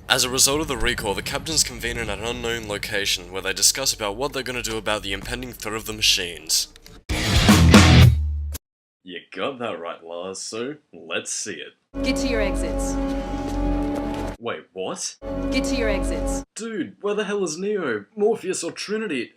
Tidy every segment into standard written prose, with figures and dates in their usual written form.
As a result of the recall, the captains convene in an unknown location where they discuss about what they're going to do about the impending threat of the machines. You got that right, Lars, so let's see it. Get to your exits. Wait, what? Get to your exits. Dude, where the hell is Neo, Morpheus, or Trinity?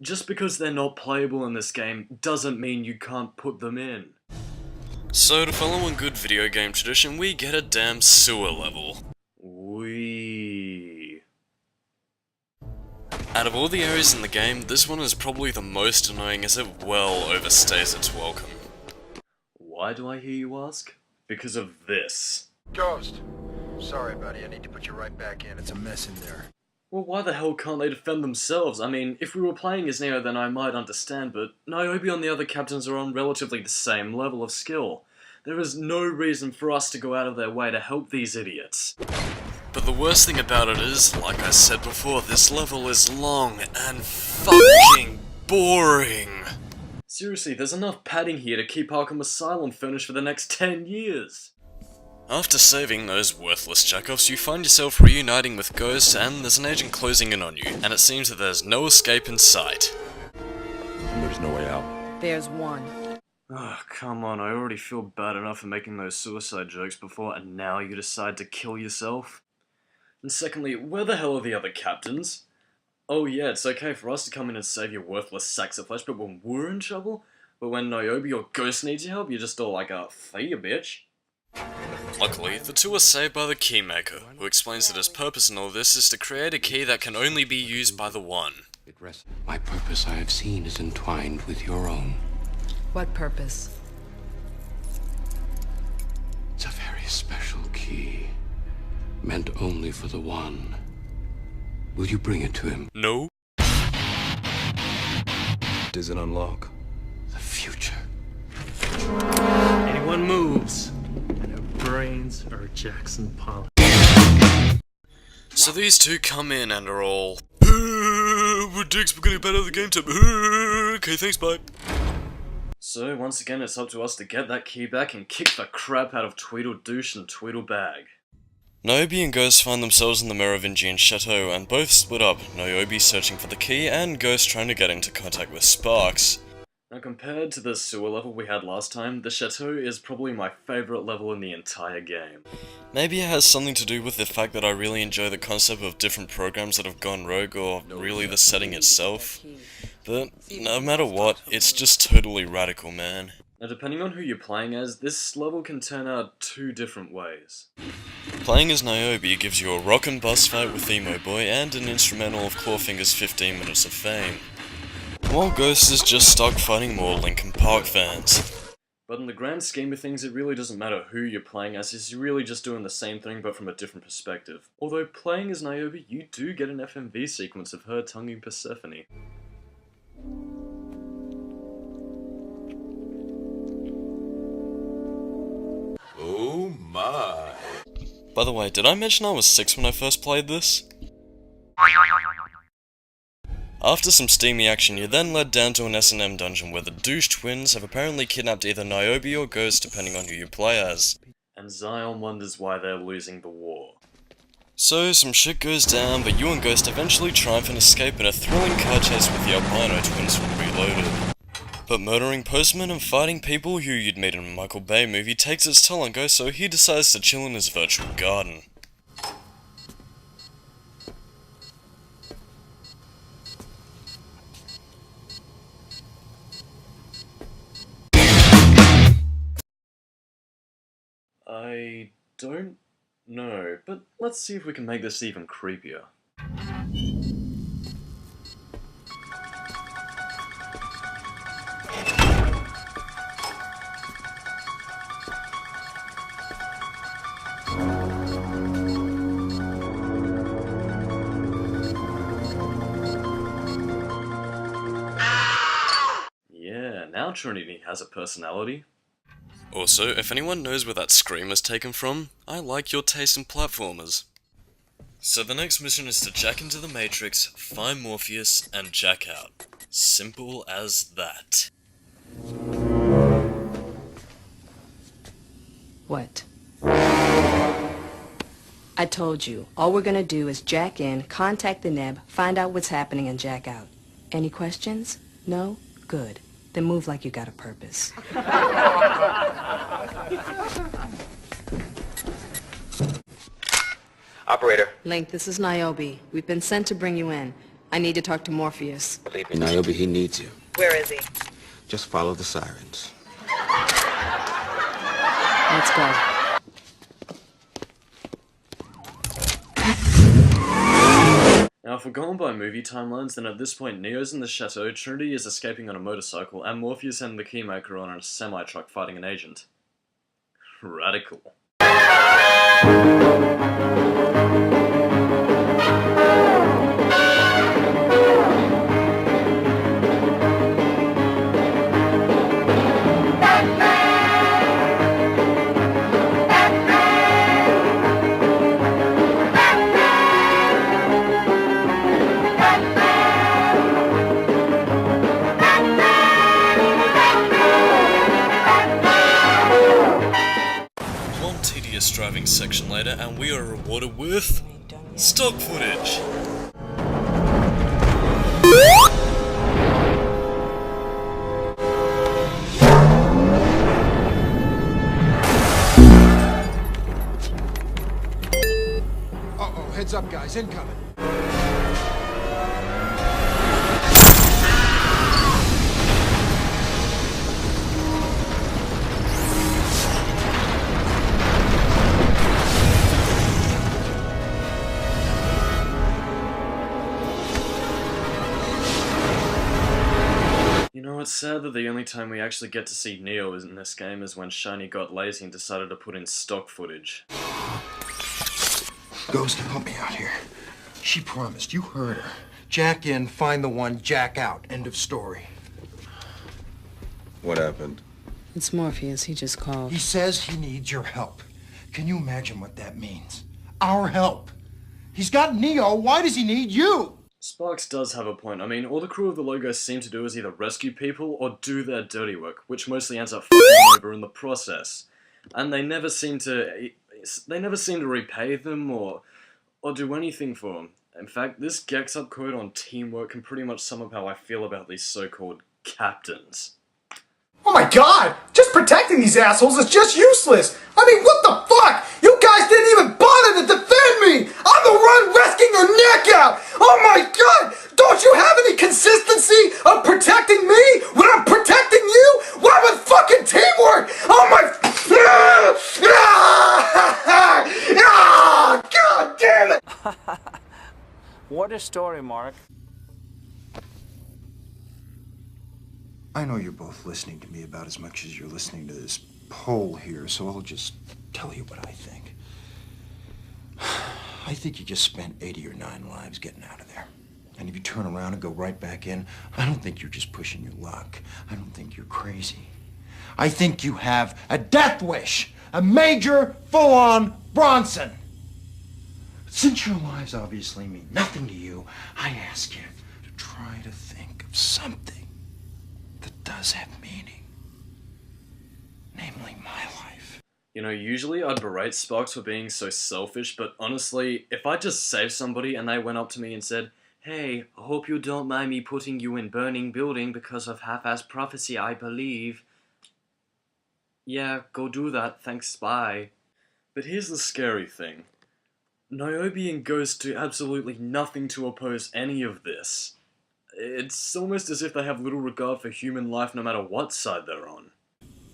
Just because they're not playable in this game doesn't mean you can't put them in. So to follow in good video game tradition, we get a damn sewer level. Out of all the areas in the game, this one is probably the most annoying as it well overstays its welcome. Why do I hear you ask? Because of this. Ghost. Sorry, buddy, I need to put you right back in. It's a mess in there. Well, why the hell can't they defend themselves? I mean, if we were playing as Neo, then I might understand, but Niobe and the other captains are on relatively the same level of skill. There is no reason for us to go out of their way to help these idiots. But the worst thing about it is, like I said before, this level is long and fucking boring. Seriously, there's enough padding here to keep Arkham Asylum furnished for the next 10 years. After saving those worthless jackoffs, you find yourself reuniting with Ghost, and there's an agent closing in on you, and it seems that there's no escape in sight. There's no way out. There's one. Oh, come on, I already feel bad enough for making those suicide jokes before, and now you decide to kill yourself? And secondly, where the hell are the other captains? Oh yeah, it's okay for us to come in and save your worthless sacks of flesh, but when we're in trouble? But when Niobe or Ghost needs your help, you're just all like, see ya, bitch. Luckily, the two are saved by the Keymaker, who explains that his purpose in all this is to create a key that can only be used by the One. My purpose, I have seen, is entwined with your own. What purpose? It's a very special key, meant only for the One. Will you bring it to him? No. Does it unlock? The future. Anyone moves, and her brains are Jackson Pollock. So these two come in and are all, we're dicks, we're getting better at the game time. Okay, thanks, bye. So once again, it's up to us to get that key back and kick the crap out of Tweedledouche and Tweedlebag. Niobe and Ghost find themselves in the Merovingian chateau and both split up, Niobe searching for the key and Ghost trying to get into contact with Sparks. Now compared to the sewer level we had last time, the chateau is probably my favourite level in the entire game. Maybe it has something to do with the fact that I really enjoy the concept of different programs that have gone rogue, or really the setting itself. But no matter what, it's just totally radical, man. Now depending on who you're playing as, this level can turn out two different ways. Playing as Niobe gives you a rock and bus fight with Emo Boy and an instrumental of Clawfinger's 15 Minutes of Fame. While Ghost is just stuck fighting more Linkin Park fans. But in the grand scheme of things, it really doesn't matter who you're playing as, you're really just doing the same thing but from a different perspective. Although playing as Niobe, you do get an FMV sequence of her tonguing Persephone. Oh my. By the way, did I mention I was 6 when I first played this? After some steamy action, you're then led down to an S&M dungeon where the douche twins have apparently kidnapped either Niobe or Ghost depending on who you play as. And Zion wonders why they're losing the war. So some shit goes down, but you and Ghost eventually triumph and escape in a thrilling car chase with the albino twins from Reloaded. But murdering postmen and fighting people who you'd meet in a Michael Bay movie takes its toll on Ghost, so he decides to chill in his virtual garden. I don't know, but let's see if we can make this even creepier. Yeah, now Trinity has a personality. Also, if anyone knows where that scream is taken from, I like your taste in platformers. So the next mission is to jack into the Matrix, find Morpheus, and jack out. Simple as that. What? I told you, all we're gonna do is jack in, contact the Neb, find out what's happening, and jack out. Any questions? No? Good. Then move like you got a purpose. Operator. Link, this is Niobe. We've been sent to bring you in. I need to talk to Morpheus. Believe me, Niobe, he needs you. Where is he? Just follow the sirens. Let's go. Now, if we're going by movie timelines, then at this point Neo's in the chateau, Trinity is escaping on a motorcycle, and Morpheus and the Keymaker are on a semi-truck fighting an agent. Radical. Driving section later, and we are rewarded with stock footage. Uh-oh, heads up guys, incoming. It's sad that the only time we actually get to see Neo in this game is when Shiny got lazy and decided to put in stock footage. Ghost, help me out here. She promised, you heard her. Jack in, find the one, jack out. End of story. What happened? It's Morpheus. He just called. He says he needs your help. Can you imagine what that means? Our help. He's got Neo, why does he need you? Sparks does have a point. I mean, all the crew of the Logos seem to do is either rescue people or do their dirty work, which mostly ends up fucking them over in the process. And they never seem to repay them or do anything for them. In fact, this Gex Up quote on teamwork can pretty much sum up how I feel about these so-called captains. Oh my god! Just protecting these assholes is just useless! I mean, what the fuck? You guys didn't even bother to defend me! I'm the one risking your neck out! Oh my god! Don't you have any consistency of protecting me when I'm protecting you? What with fucking teamwork? Oh my... God damn it! What a story, Mark. I know you're both listening to me about as much as you're listening to this poll here, so I'll just tell you what I think. I think you just spent 8 of your 9 lives getting out of there. And if you turn around and go right back in, I don't think you're just pushing your luck. I don't think you're crazy. I think you have a death wish, a major, full-on Bronson. Since your lives obviously mean nothing to you, I ask you to try to think of something that does have meaning. Namely, my life. You know, usually I'd berate Sparks for being so selfish, but honestly, if I just saved somebody and they went up to me and said, "Hey, I hope you don't mind me putting you in burning building because of half-assed prophecy, I believe." Yeah, go do that, thanks, bye. But here's the scary thing. Niobe and Ghost do absolutely nothing to oppose any of this. It's almost as if they have little regard for human life no matter what side they're on.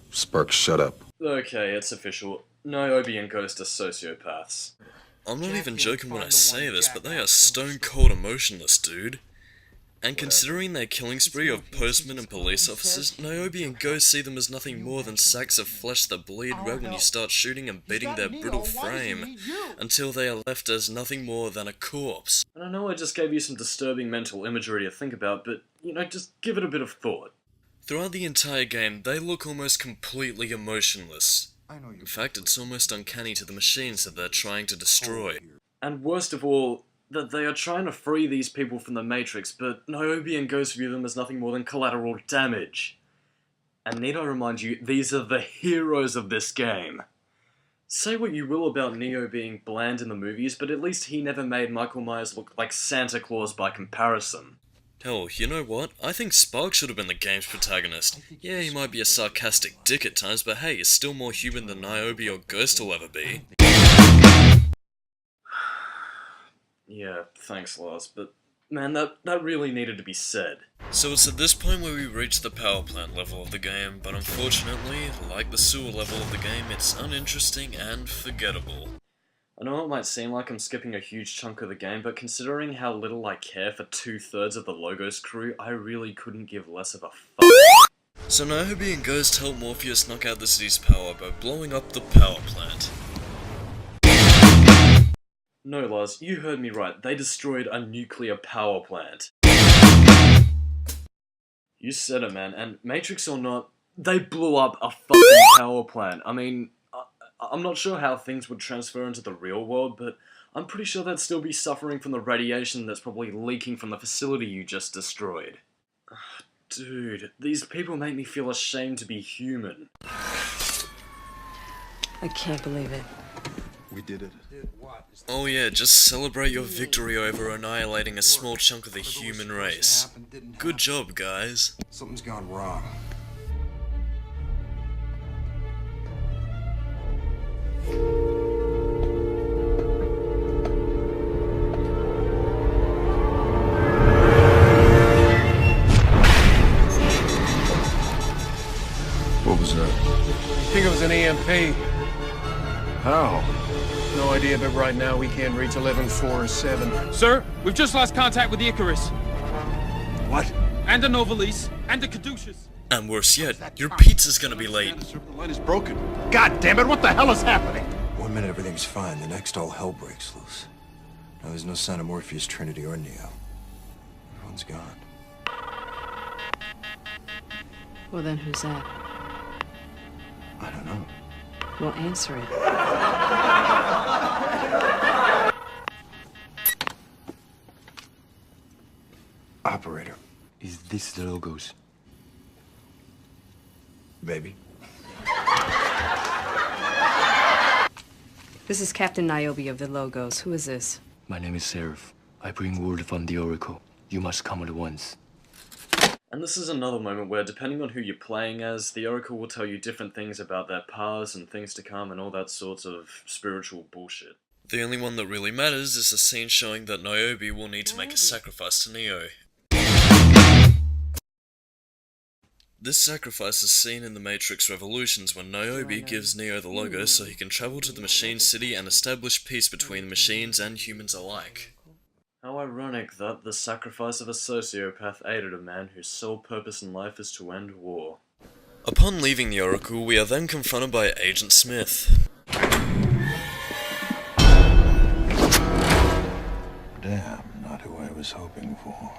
Sparks, shut up. Okay, it's official. Niobe and Ghost are sociopaths. I'm not even joking when I say this, but they are stone cold emotionless, dude. And considering their killing spree of postmen and police officers, Niobe and Ghost see them as nothing more than sacks of flesh that bleed red when you start shooting and beating their brittle frame, until they are left as nothing more than a corpse. And I know I just gave you some disturbing mental imagery to think about, but, you know, just give it a bit of thought. Throughout the entire game, they look almost completely emotionless. In fact, it's almost uncanny to the machines that they're trying to destroy. And worst of all, that they are trying to free these people from the Matrix, but Niobe and Ghost view them as nothing more than collateral damage. And need I remind you, these are the heroes of this game. Say what you will about Neo being bland in the movies, but at least he never made Michael Myers look like Santa Claus by comparison. Hell, you know what? I think Spark should have been the game's protagonist. Yeah, he might be a sarcastic dick at times, but hey, he's still more human than Niobe or Ghost will ever be. Yeah, thanks, Lars, but man, that really needed to be said. So it's at this point where we reach the power plant level of the game, but unfortunately, like the sewer level of the game, it's uninteresting and forgettable. I know it might seem like I'm skipping a huge chunk of the game, but considering how little I care for 2/3 of the Logos crew, I really couldn't give less of a fuck. So Niobe and Ghost help Morpheus knock out the city's power by blowing up the power plant. No, Lars, you heard me right. They destroyed a nuclear power plant. You said it, man, and Matrix or not, they blew up a fucking power plant. I mean, I'm not sure how things would transfer into the real world, but I'm pretty sure they'd still be suffering from the radiation that's probably leaking from the facility you just destroyed. Dude, these people make me feel ashamed to be human. I can't believe it. We did it. Oh yeah, just celebrate your victory over annihilating a small chunk of the human race. Good job, guys. Something's gone wrong. What was that? I think it was an EMP. How? No idea, but right now we can't reach 1147. Sir, we've just lost contact with the Icarus. What? And the Novalis, and the Caduceus. And worse yet, your pizza's gonna be late. The line is broken. God damn it, what the hell is happening? One minute everything's fine, the next all hell breaks loose. Now there's no sign of Morpheus, Trinity, or Neo. Everyone's gone. Well, then who's that? I don't know. Well, answer it. Operator. Is this the Logos? Baby. This is Captain Niobe of the Logos. Who is this? My name is Seraph. I bring word from the Oracle. You must come at once. And this is another moment where, depending on who you're playing as, the Oracle will tell you different things about their past and things to come and all that sorts of spiritual bullshit. The only one that really matters is the scene showing that Niobe will need to make a sacrifice to Neo. This sacrifice is seen in the Matrix Revolutions when Niobe gives Neo the Logos so he can travel to the Machine City and establish peace between machines and humans alike. How ironic that the sacrifice of a sociopath aided a man whose sole purpose in life is to end war. Upon leaving the Oracle, we are then confronted by Agent Smith. Damn, not who I was hoping for.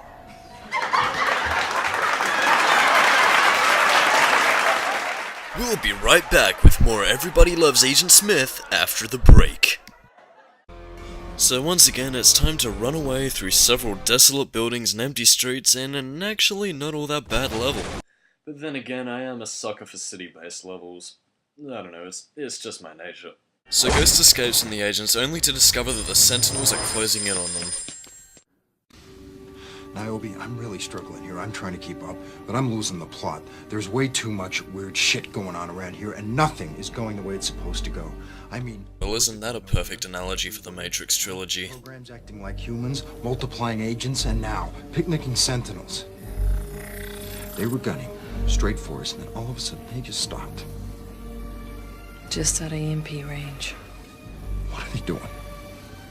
We'll be right back with more Everybody Loves Agent Smith after the break. So once again, it's time to run away through several desolate buildings and empty streets in an actually not all that bad level. But then again, I am a sucker for city-based levels. I don't know, it's just my nature. So Ghost escapes from the agents only to discover that the Sentinels are closing in on them. Niobe, I'm really struggling here. I'm trying to keep up, but I'm losing the plot. There's way too much weird shit going on around here, and nothing is going the way it's supposed to go. I mean... Well, isn't that a perfect analogy for the Matrix trilogy? Programs acting like humans, multiplying agents, and now, picnicking Sentinels. They were gunning straight for us, and then all of a sudden, they just stopped. Just out of EMP range. What are they doing?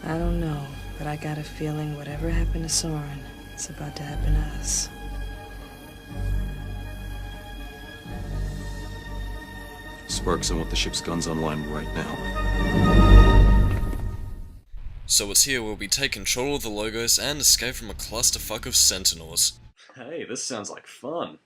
I don't know, but I got a feeling whatever happened to Soren, it's about to happen to us. Sparks, I want the ship's guns online right now. So it's here we'll be take control of the Logos and escape from a clusterfuck of Sentinels. Hey, this sounds like fun.